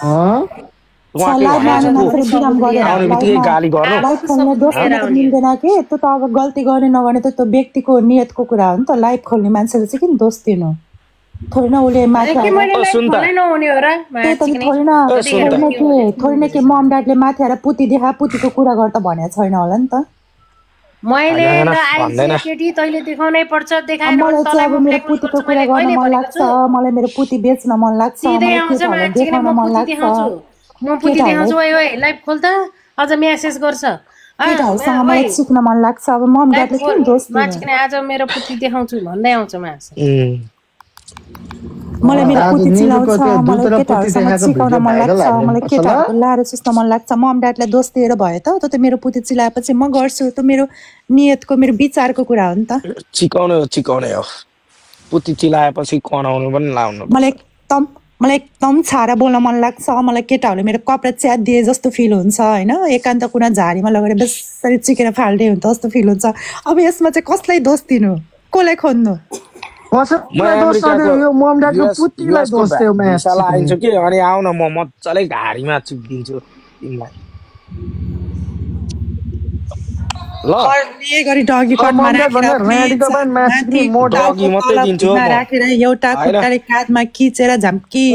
उहाँकै आउने बित्तिकै गाली गर्नु मिल्दैन के त्यो त अब गल्ती गर्ने नगर्ने त त्यो व्यक्तिको नियतको कुरा हो नि त लाइभ खोल्ने मान्छेले चाहिँ किन दोष दिनु थोरै न उसले माथि थोरै न के मम ड्याडले माथि आएर पुती देखा पुतीको कुरा गर्दा भनेको छैन होला नि त मैले केटी तैले देखाउनै पर्छ देखाएर मलाई चाहिँ अब मेरो पुतीको कुरा गर्न मन लाग्छ मलाई मेरो पुती बेच्न मन लाग्छ देखाउन मन लाग्छ म पुती देखाउँछु ओइ लाइभ खोल त अझ मेसेज गर्छ केटाहरूसँग मलाई सिक्न मन लाग्छ अब मम ड्याडले किन दोष दिनु आज मेरो पुती देखाउँछु भन्दै आउँछ मान्छे मलाई मेरो पुती चिलाउँछ मलाई केटाहरूसँग सिकाउन मन लाग्छ मलाई केटाहरूको लाएर सुस्न मन लाग्छ मम ड्याडलाई दोष दिएर भयो त मेरो पुती चिलाएपछि म गर्छु त मेरो नियतको मेरो विचारको कुरा हो नि त चिकाउने हो पुती चिलाएपछि कनाउनु पनि लाउनु मलाई एकदम छाडा बोल्न मन लाग्छ मलाई केटाहरूले मेरो कपडा च्यात दिए जस्तो फिल हुन्छ होइन एकान्त कुना झाडीमा लगेर बेसरी चिकेर फाल्दै हुन्छ जस्तो फिल हुन्छ अब यसमा चाहिँ कसलाई दोष दिनु कसलाई खोज्नु आइन्छु कि अनि आउन म मजाले घारीमा चिप्दिन्छु तिमीलाई ल राखेर एउटा खुट्टाले काँधमा खिचेर झम्की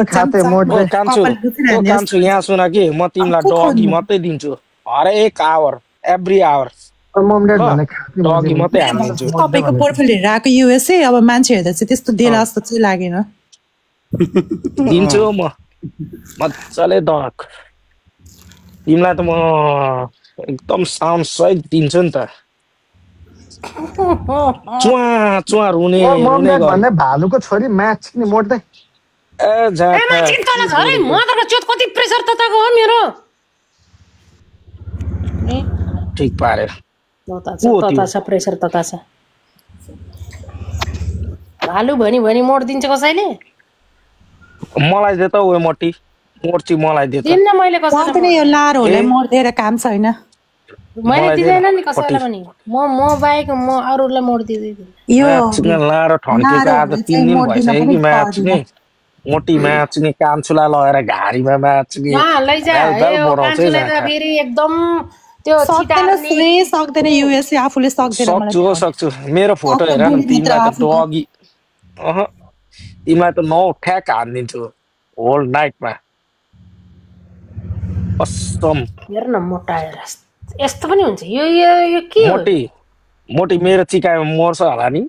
कान्छु यहाँ सुन कि म तिमीलाई डगी मात्रै दिन्छु हरेक आवर एभ्री आवर डगी मात्रै हालिदिन्छु तपाईँको प्रोफाइल हेरेर आएको युएसए अब मान्छे हेर्दा चाहिँ त्यस्तो देला जस्तो चाहिँ लागेन दिन्छु म मजाले डग तिमीलाई त म एकदम साउन्ड सहित दिन्छु नि त चुवा रुने भालुको छोरी म्याच नि मोड्दै कति प्रेसर तताको हो मेरो ठीक पार्यो प्रेसर तता छ भालु भनी मोडिदिन्छ कसैले मलाई दे त उयो मोर्ची मलाई दे त मैले कसैले यो लारोले मोर्दिएर काम छैन मैले दिदैन नि कसैलाई पनि म बाहेक म अरूलाई मोर्दिदै यो लारो ठन्केको आज 3 दिन भइसक्यो कि म्याच नि मोटी म्याच नि कान्छुला लगेर घारीमा म्याच नि फेरि एकदम त्यो सक्दैन युएसए आफूले सक्छु मेरो फोटो हेर न तिमीलाई त डगी तिमीलाई त 9 ठ्याक हान्दिन्छु होल नाइटमा असम हेर न मोटाएर यस्तो पनि हुन्छ यो के मोटी मेरो चिकाइमा मर्छ होला नि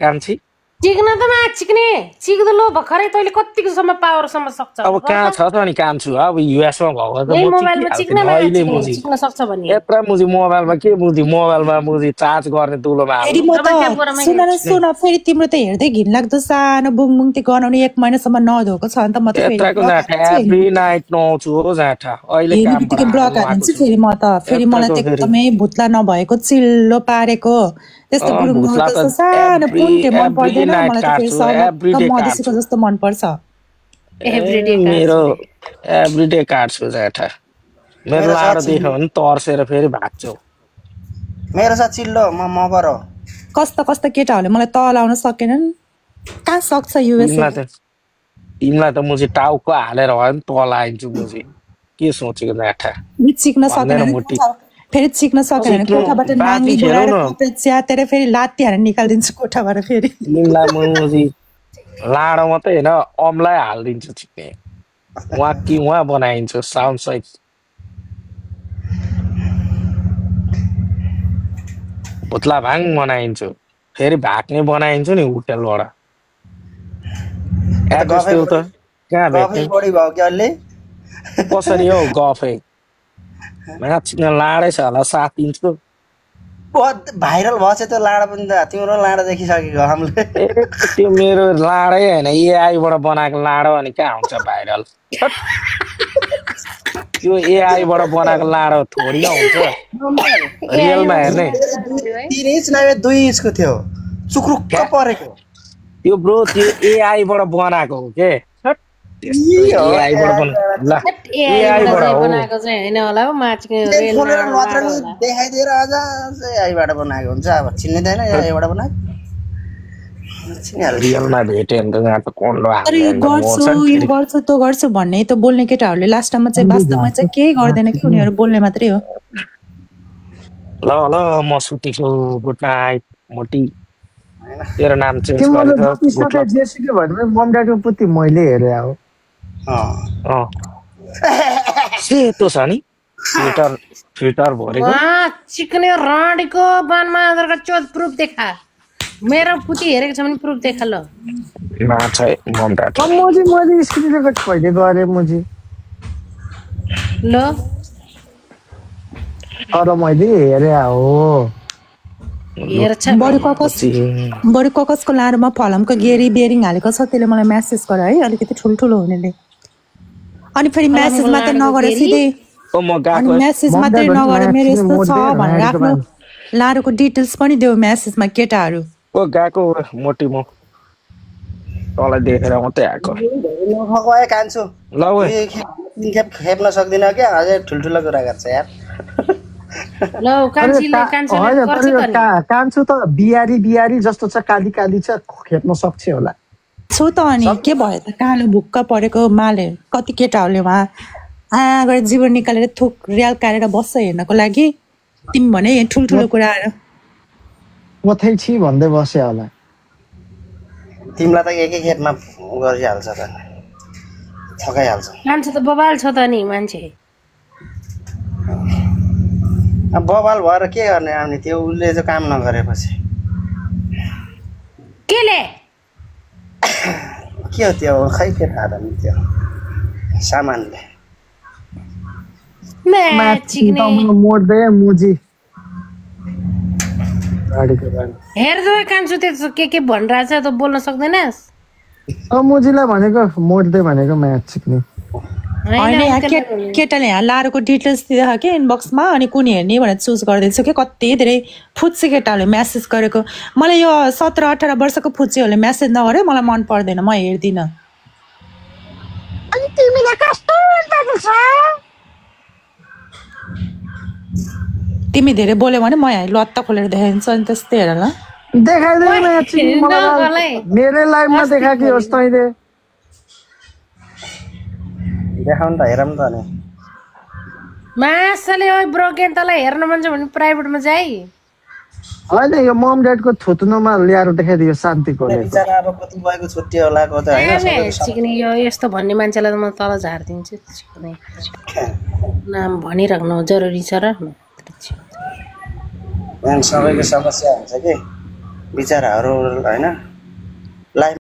कान्छी चिक्न त चिक्ने चिक्दो लो भर्खरै तैले कतिको सम्म पावरसम्म सक्छ अब कहाँ छ त नि कान्छु अब युएसमा भएको त मोबाइलमा चिक्न सक्छ भन्ने यत्रा मुजी मोबाइलमा के मुजी मोबाइलमा मुजी चार्ज गर्ने दुलोमा सुन फेरि तिम्रो त हेर्दै घिनलाग्दो सानो बुङबुङ त्यो गनाउने 1 महिनासम्म नधोको छ नि त म त एभ्री नाइट नआउँछु हो जाठा अहिले काम ब्लक हालिदिन्छु फेरि म त फेरि मलाई त एकदमै भुत्ला नभएको चिल्लो पारेको त्यस्तो सानो पुन्टे मन पर्दैन मलाई त फेरि मधेसीको जस्तो मन पर्छ मेरो एभ्रीडे काट्छु जाठा मेरो लाडो देख्यो भने तर्सेर फेरि भाग्छु मेरो साथ चिल्लो म गरो कस्ता केटाहरूले मलाई तल आउन सकेनन् कहाँ सक्छ युएसए तिमीलाई त मुझे टाउको हालेर भयो नि तल आइन्छु मुझे के सोचेको जाठा सिक्न सकेन फेरि सिक्न सकेन कोठाबाट नाङ्गी बोलाएर च्यातेर फेरि लात्ती हालेर निकालिदिन्छु कोठाबाट फेरि तिमीलाई म मुझे लाडो मात्रै होइन अमलाई हालिदिन्छु छिक्ने उहाँ बनाइन्छु साउन्ड सहित भुत्ला भाङ बनाइन्छु फेरि भाग्ने बनाइन्छु नि होटेलबाट कहाँ भेट्ने कसरी हो गफै नाच्न लाडै छ होला 7 इन्चको भाइरल भएछ त्यो लाडा पनि त तिम्रो लाडा देखिसकेको हामीले त्यो मेरो लाडै होइन एआईबाट बनाएको लाडो अनि कहाँ हुन्छ भाइरल त्यो एआईबाट बनाएको लाडो थोडी हुन्छ रियलमा हेर्ने 3 इन्च नभए 2 इन्चको थियो चुक्रुक्क परेको त्यो ब्रो त्यो एआईबाट बनाएको हो के देखाइदिएर एआईबाट बनाएको हुन्छ अब चिन्दैन एआईबाट बनाएको चिनिहाल्छ रियलमा भेट्यो भने त यहाँ त कोन्डो तर यो गर्छु यो गर्छु त्यो गर्छु भन्ने त बोल्ने केटाहरूले लास्टमा चाहिँ वास्तवमा चाहिँ केही गर्दैन कि उनीहरू बोल्ने मात्रै हो। ल ल म सुतेको गुड नाइट मोटी तेरो नाम चेन्ज गरेर जेसुकै भए पनि मम ड्याडीको पुति मैले हेरे हो सेतो छ नि फिल्टर भरेको चिकने राडीको बानमा आधारको चोट प्रुफ देखा मेरो पुती हेरेको छ भने प्रुफ देखा ल नाच है मम ड्याड मैले स्क्रिन रेकर्ड कहिले गरे मुजी ल तर मैले हेरे हो हेर्छ बरु ककसको लाडोमा फलामको बेरिङ हालेको छ त्यसले मलाई मेसेज गर है अलिकति ठुल्ठुलो हुनेले अनि फेरि मेसेज मात्रै नगरे सिधै मेसेज मात्रै नगरे मेरो यस्तो छ भनेर आफ्नो लाडोको डिटेल्स पनि देऊ मेसेजमा केटाहरू गएको मोटी म तँलाई देखेर मात्रै आएको कान्छु ल खेप्न सक्दिन क्या अझै ठुल्ठुलो कुरा गर्छ यार कान्छु त बिहारी जस्तो छ काली छ खेप्न सक्छ होला छु त अनि के भयो त कालो भुक्क परेको माले कति केटाहरूले उहाँ गएर जीवन निकालेर थुक रियाल काटेर बस्छ हेर्नको लागि तिमी भने ठुल्ठुलो कुराहरू मथै छि भन्दै बस्यो होला तिमीलाई त एकै खेतमा गरिहाल्छ त थकाइहाल्छ मान्छे त बबाल छ त नि मान्छे बबाल भएर के गर्ने आउने त्यो उसले चाहिँ काम नगरेपछि केले के हो त्यो खै के थाहा त नि त्यो सामानले मोड्दै मुजी हेर्दो कान्छु त्यो के भनिरहेछ त बोल्न सक्दैनस् मुजीलाई भनेको मोड्दै भनेको म्याच सिक्ने होइन केटाले यहाँ लाडोको डिटेल्स दिँदा के इनबक्समा अनि कुन हेर्ने भनेर चुज गरिदिन्छु कि कति धेरै फुच्चे केटाहरूले मेसेज गरेको मलाई यो 17-18 वर्षको फुच्चेहरूले मेसेज नगरे मलाई मन पर्दैन म हेर्दिनँ तिमी धेरै बोल्यो भने म यहाँ लत्ता खोलेर देखाइदिन्छु अनि त्यस्तै हेर ल मेरै लाइफमा देखा कि होस् तैँले देखाउनु त हेरौँ त नि मासले ओइ ब्रोकेन तलाई हेर्न मन छ भने प्राइभेटमा जाई हैन यो मम ड्याडको थुत्नुमा ल्याएर देखाइदियो शान्तिकोले बिचारा अब कति भएको छुट्टी होला को त हैन चिक्ने यो यस्तो भन्ने मान्छेलाई त म तल झार्दिन्छु चिक्ने नाम भनिराख्नु जरुरी छ र सबैको समस्या हुन्छ कि बिचाराहरू हैन लाइफ